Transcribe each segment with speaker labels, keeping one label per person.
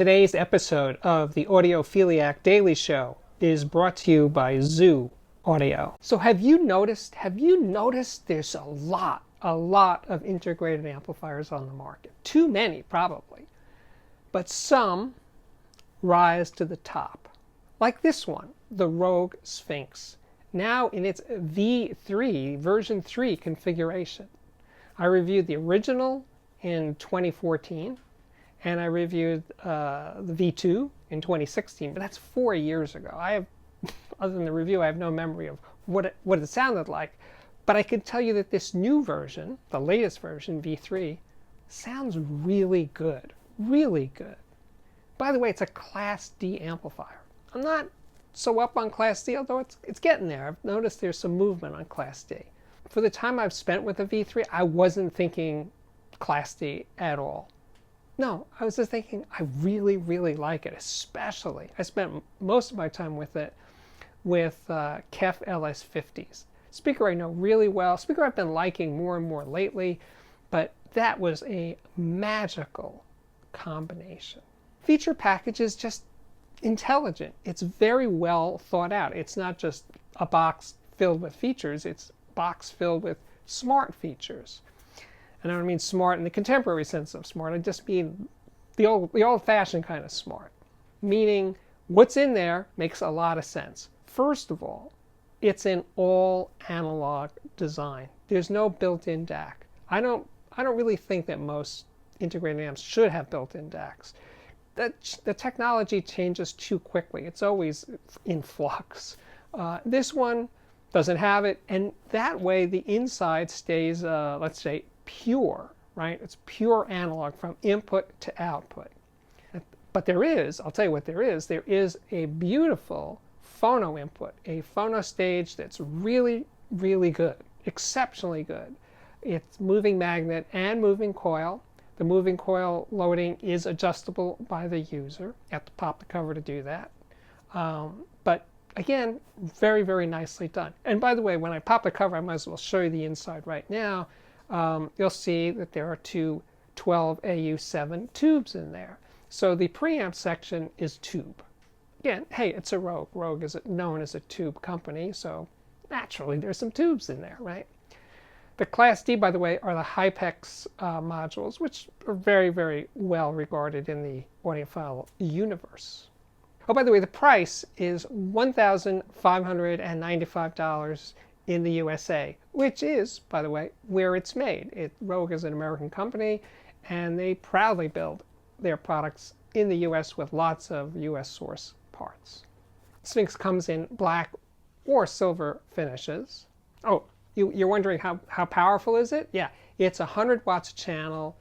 Speaker 1: Today's episode of the Audiophiliac Daily Show is brought to you by Zoo Audio. So have you noticed there's a lot of integrated amplifiers on the market? Too many, probably. But some rise to the top. Like this one, the Rogue Sphinx, now in its V3, version 3 configuration. I reviewed the original in 2014. And I reviewed the V2 in 2016, but that's 4 years ago. Other than the review, I have no memory of what it sounded like. But I can tell you that this new version, the latest version, V3, sounds really good. Really good. By the way, it's a Class D amplifier. I'm not so up on Class D, although it's getting there. I've noticed there's some movement on Class D. For the time I've spent with the V3, I wasn't thinking Class D at all. No, I was just thinking I really like it, especially. I spent most of my time with it with KEF LS50s. Speaker I know really well, speaker I've been liking more and more lately, but that was a magical combination. Feature package is just intelligent. It's very well thought out. It's not just a box filled with features, it's a box filled with smart features. And I don't mean smart in the contemporary sense of smart. I just mean the old-fashioned kind of smart. Meaning, what's in there makes a lot of sense. First of all, it's an all-analog design. There's no built-in DAC. I don't really think that most integrated amps should have built-in DACs. The technology changes too quickly. It's always in flux. This one doesn't have it, and that way the inside stays, let's say, pure, right? It's pure analog from input to output. But I'll tell you what there is a beautiful phono input, a phono stage that's really good, exceptionally good. It's moving magnet and moving coil. The moving coil loading is adjustable by the user. You have to pop the cover to do that. But again, very nicely done. And by the way, when I pop the cover, I might as well show you the inside right now. You'll see that there are two 12AU7 tubes in there. So the preamp section is tube. Again, hey, it's a Rogue. Rogue is known as a tube company, so naturally there's some tubes in there, right? The Class D, by the way, are the Hypex modules, which are very well regarded in the audiophile universe. Oh, by the way, the price is $1,595 in the USA, which is, by the way, where it's made. Rogue is an American company, and they proudly build their products in the US with lots of US source parts. Sphinx comes in black or silver finishes. Oh, you're wondering how powerful is it? Yeah, it's 100 watts a channel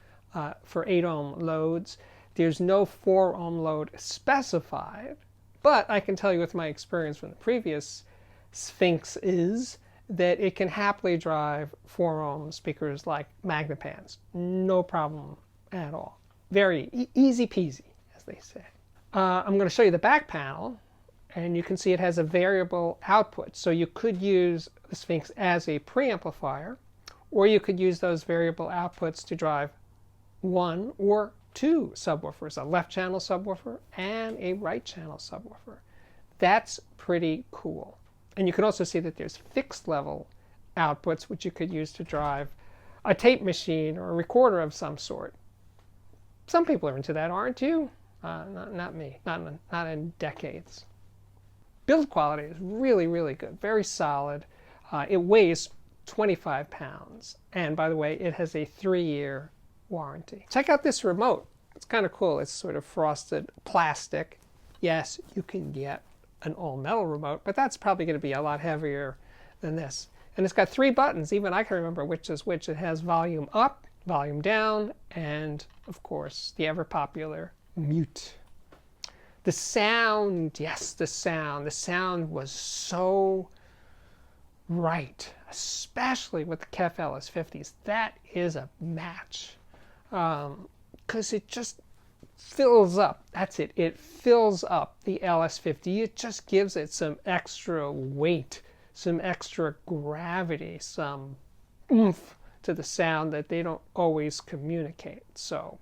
Speaker 1: for 8 ohm loads. There's no 4 ohm load specified, but I can tell you with my experience from the previous Sphinx is that it can happily drive 4 ohm speakers like Magnepans. No problem at all. Very easy peasy, as they say. I'm going to show you the back panel, and you can see it has a variable output. So you could use the Sphinx as a preamplifier, or you could use those variable outputs to drive 1 or 2 subwoofers, a left channel subwoofer and a right channel subwoofer. That's pretty cool. And you can also see that there's fixed level outputs which you could use to drive a tape machine or a recorder of some sort. Some people are into that, aren't you? Not me. Not in decades. Build quality is really good. Very solid. It weighs 25 pounds. And by the way, it has a 3-year warranty. Check out this remote. It's kind of cool. It's sort of frosted plastic. Yes, you can get an all-metal remote, but that's probably going to be a lot heavier than this. And it's got 3 buttons. Even I can remember which is which. It has volume up, volume down, and of course the ever-popular mute. The sound, yes, the sound was so right, especially with the KEF LS50s. That is a match, because it just fills up. That's it. It fills up the LS50. It just gives it some extra weight, some extra gravity, some oomph to the sound that they don't always communicate. So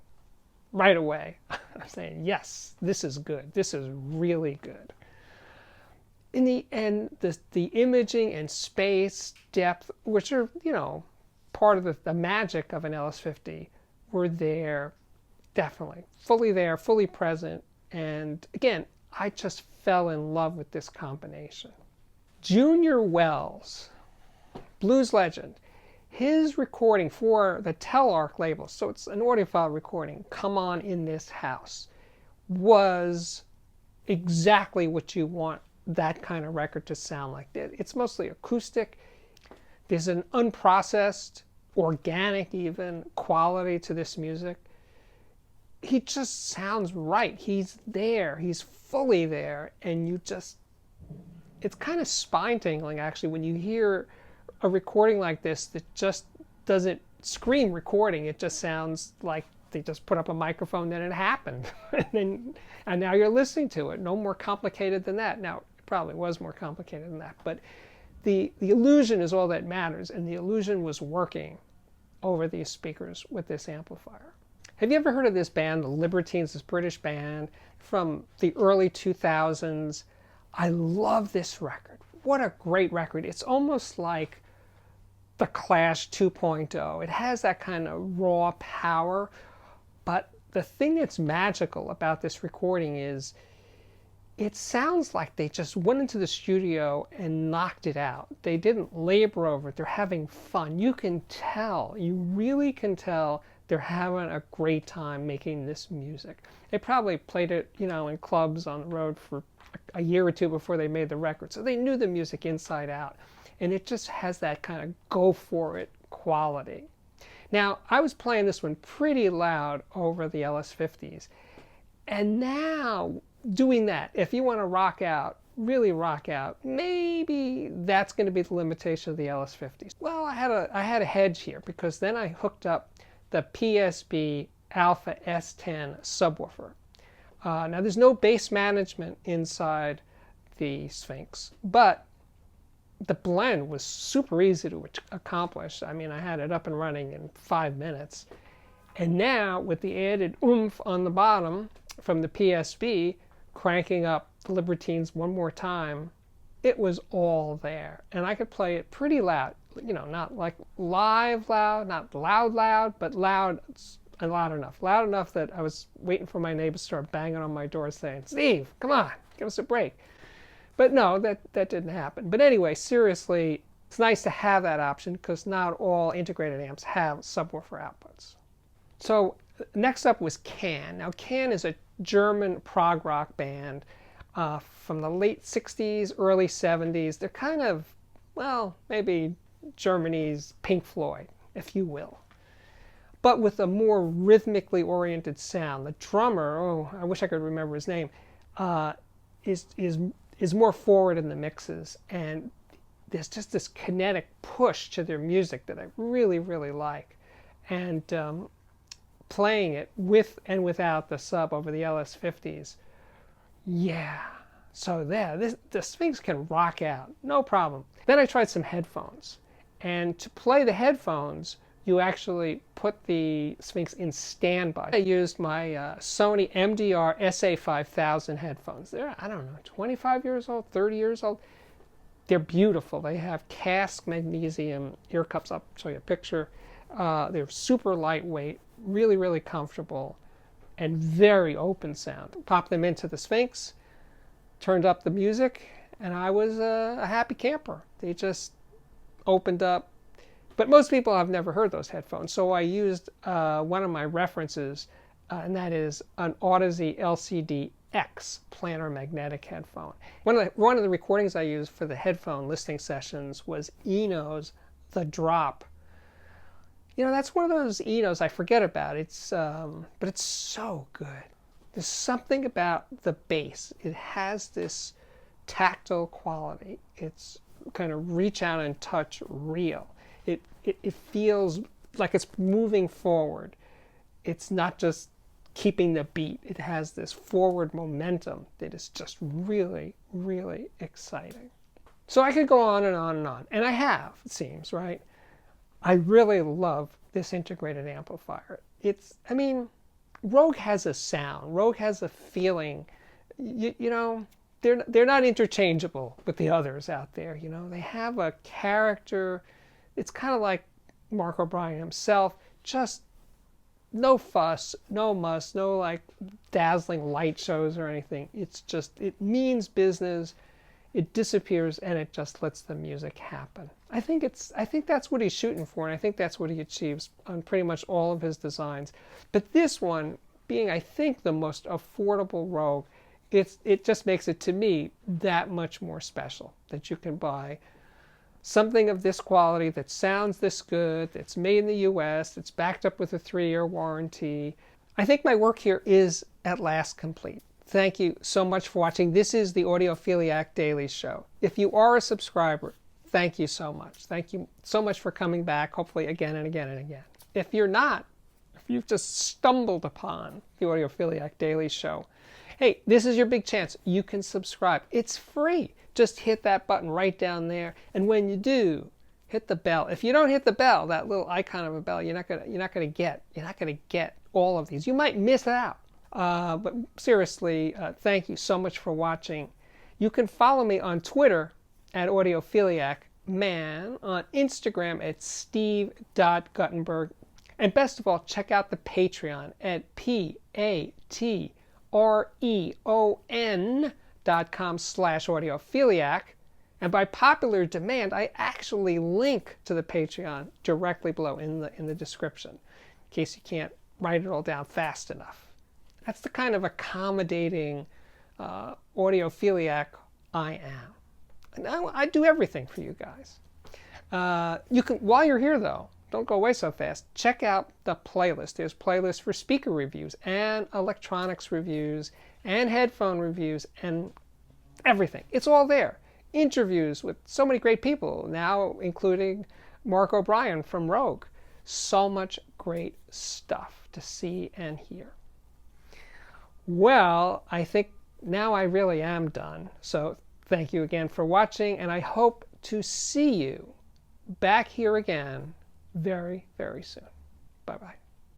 Speaker 1: right away. I'm saying, yes, this is good. This is really good. In the end, the imaging and space depth, which are, you know, part of the magic of an LS50, were there, definitely. Fully there, fully present. And again, I just fell in love with this combination. Junior Wells, blues legend, his recording for the Telarc label, so it's an audiophile recording, Come On In This House, was exactly what you want that kind of record to sound like. It's mostly acoustic. There's an unprocessed, organic even, quality to this music. He just sounds right. He's there. He's fully there. And you just, it's kind of spine-tingling, actually, when you hear a recording like this that just doesn't scream recording. It just sounds like they just put up a microphone and it happened. and now you're listening to it. No more complicated than that. Now, it probably was more complicated than that. But the illusion is all that matters. And the illusion was working over these speakers with this amplifier. Have you ever heard of this band, the Libertines, this British band from the early 2000s? I love this record. What a great record. It's almost like the Clash 2.0. It has that kind of raw power, but the thing that's magical about this recording is it sounds like they just went into the studio and knocked it out. They didn't labor over it. They're having fun. You can tell, you really can tell they're having a great time making this music. They probably played it, you know, in clubs on the road for a year or two before they made the record. So they knew the music inside out. And it just has that kind of go for it quality. Now, I was playing this one pretty loud over the LS50s. And now, doing that, if you want to rock out, really rock out, maybe that's going to be the limitation of the LS50s. Well, I had a hedge here, because then I hooked up the PSB Alpha S10 subwoofer. Now, there's no bass management inside the Sphinx, but the blend was super easy to accomplish. I mean, I had it up and running in 5 minutes. And now, with the added oomph on the bottom from the PSB, cranking up the Libertines one more time, it was all there. And I could play it pretty loud. You know, not like live loud, not loud, but loud and loud enough. Loud enough that I was waiting for my neighbors to start banging on my door saying, "Steve, come on, give us a break." But no, that didn't happen. But anyway, seriously, it's nice to have that option, because not all integrated amps have subwoofer outputs. So next up was Can. Now, Can is a German prog rock band from the late 60s, early 70s. They're kind of, well, maybe Germany's Pink Floyd, if you will, but with a more rhythmically oriented sound. The drummer, oh, I wish I could remember his name, is more forward in the mixes, and there's just this kinetic push to their music that I really, really like. And playing it with and without the sub over the LS50s, yeah. So there, the Sphinx can rock out, no problem. Then I tried some headphones. And to play the headphones, you actually put the Sphinx in standby. I used my Sony MDR SA5000 headphones. They're, I don't know, 25 years old, 30 years old. They're beautiful. They have cast magnesium ear cups. I'll show you a picture. They're super lightweight, really, really comfortable, and very open sound. Pop them into the Sphinx, turned up the music, and I was a happy camper. They just opened up. But most people have never heard those headphones, so I used one of my references, and that is an Audeze LCD X planar magnetic headphone. One of the recordings I used for the headphone listening sessions was Eno's The Drop. You know, that's one of those Enos I forget about. But it's so good. There's something about the bass. It has this tactile quality. It's kind of reach out and touch real. It feels like it's moving forward. It's not just keeping the beat. It has this forward momentum that is just really, really exciting. So I could go on and on and on. And I have, it seems, right? I really love this integrated amplifier. I mean, Rogue has a sound. Rogue has a feeling. You know, they're not interchangeable with the others out there. You know, they have a character. It's kind of like Mark O'Brien himself. Just no fuss, no muss, no like dazzling light shows or anything. It's just, it means business. It disappears and it just lets the music happen. I think that's what he's shooting for, and I think that's what he achieves on pretty much all of his designs. But this one, being I think the most affordable Rogue, it just makes it to me that much more special that you can buy something of this quality that sounds this good, that's made in the US, that's backed up with a 3-year warranty. I think my work here is at last complete. Thank you so much for watching. This is the Audiophiliac Daily Show. If you are a subscriber, thank you so much. Thank you so much for coming back, hopefully again and again and again. If you're not, if you've just stumbled upon the Audiophiliac Daily Show, hey, this is your big chance. You can subscribe. It's free. Just hit that button right down there, and when you do, hit the bell. If you don't hit the bell, that little icon of a bell, you're not gonna get all of these. You might miss out. But seriously, thank you so much for watching. You can follow me on Twitter at AudiophiliacMan, on Instagram at steve.guttenberg, and best of all, check out the Patreon at patreon.com/audiophiliac. And by popular demand, I actually link to the Patreon directly below in the description, in case you can't write it all down fast enough. That's the kind of accommodating audiophiliac I am. And I do everything for you guys. You can, while you're here though, don't go away so fast, check out the playlist. There's playlists for speaker reviews and electronics reviews and headphone reviews and everything. It's all there. Interviews with so many great people, now including Mark O'Brien from Rogue. So much great stuff to see and hear. Well, I think now I really am done. So thank you again for watching, and I hope to see you back here again very, very soon. Bye-bye.